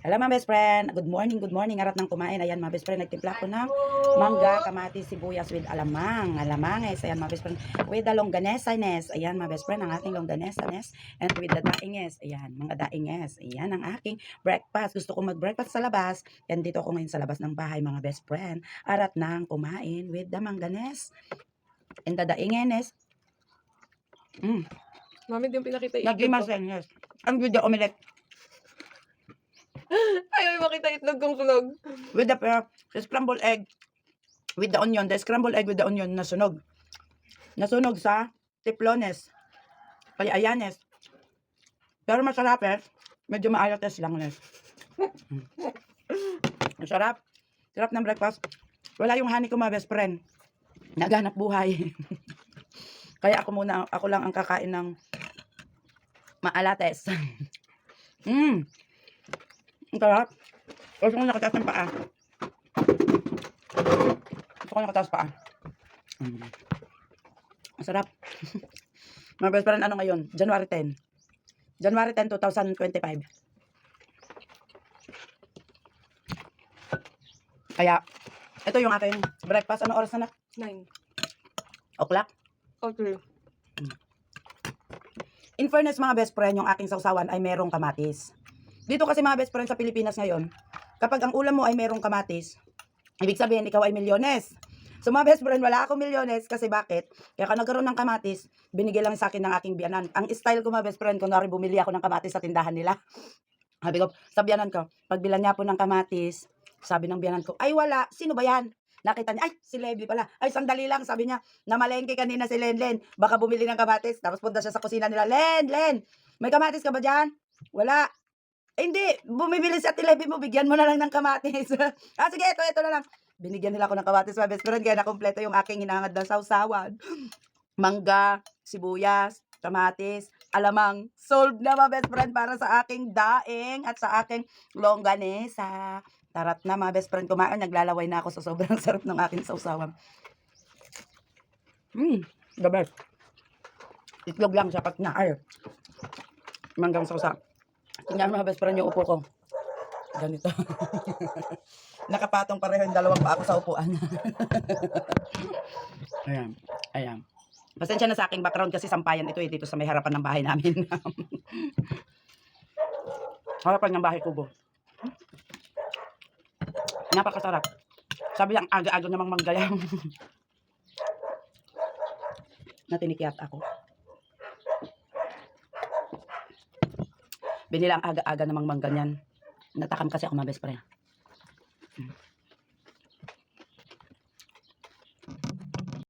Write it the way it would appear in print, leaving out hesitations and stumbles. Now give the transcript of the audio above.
Hello mga best friend. Good morning. Harap ng kumain. Ayan mga best friend, nagtimpla ko ng mangga, kamatis, sibuyas with alamang. Alamanges. Ayan mga best friend. With the longganesanes. Ayan mga best friend, ang aking longganesanes. And with the dainges. Ayan, mga dainges. Ayan ang aking breakfast. Gusto ko mag-breakfast sa labas. And dito ako ngayon sa labas ng bahay mga best friend. Harap ng kumain with the mangganes. And the daingenes. Mami, di yung pinakita itlog ko. Nagimasenes. And with the omelette. Ayaw makita itlog kong sunog. With the scrambled egg. With the onion. The scrambled egg with the onion na sunog. Nasunog sa tiplones. Kaya ayanes. Pero masarap eh. Medyo maalates lang eh. Masarap. Sarap ng breakfast. Wala yung honey ko mga best friend. Naghanap buhay. Kaya ako lang ang kakain ng maalates. Ang sarap. Gusto ko nakataas ng paa. Gusto ko nakataas paa. Ang sarap. Mga best friend, ano ngayon? January 10. January 10, 2025. Kaya, ito yung aking breakfast. Anong oras na? 9. O'clock? Okay. In fairness mga best friend, yung aking sausawan ay merong kamatis. Dito kasi mga best friend sa Pilipinas ngayon, kapag ang ulam mo ay merong kamatis, ibig sabihin ikaw ay milyones. So mga best friend, wala akong milyones kasi bakit? Kaya ka nagkaroon ng kamatis, binigay lang sa akin ng aking biyanan. Ang style ko mga best friend, kunwari bumili ako ng kamatis sa tindahan nila. Sabi ko, sa biyanan ko, pagbilan niya po ng kamatis, sabi ng biyanan ko, ay wala, sino ba yan? Nakita niya, ay, si Levi pala. Ay, sandali lang, sabi niya, namalengke kanina si Len. Baka bumili ng kamatis. Tapos punta siya sa kusina nila, Len, may kamatis ka ba dyan? Wala. Eh, hindi, bumibili si Ate Levi mo, bigyan mo na lang ng kamatis. Sige, ito na lang. Binigyan nila ako ng kamatis, mga best friend, kaya nakompleto yung aking hinangad na sausawan. Mangga, sibuyas, kamatis, alamang. Sold na mga best friend para sa aking daing at sa aking longganesa. Tarat na mga best friend, kumain. Naglalaway na ako sa sobrang sarap ng aking sausawan. The best. Itlog lang sapat na. Ay, manggang sausaw. Tingnan mga best friend yung upo ko. Ganito. Nakapatong pareho yung dalawang paa ko sa upuan. Ayan. Pasensya na sa aking background kasi sampayan ito dito sa may harapan ng bahay namin. Harapan ng bahay kubo. Napakasarap. Sabi ang aga-aga namang manggayang. Natinikiat ako. Binila ang aga-aga namang mangganyan. Natakam kasi ako mga best friend.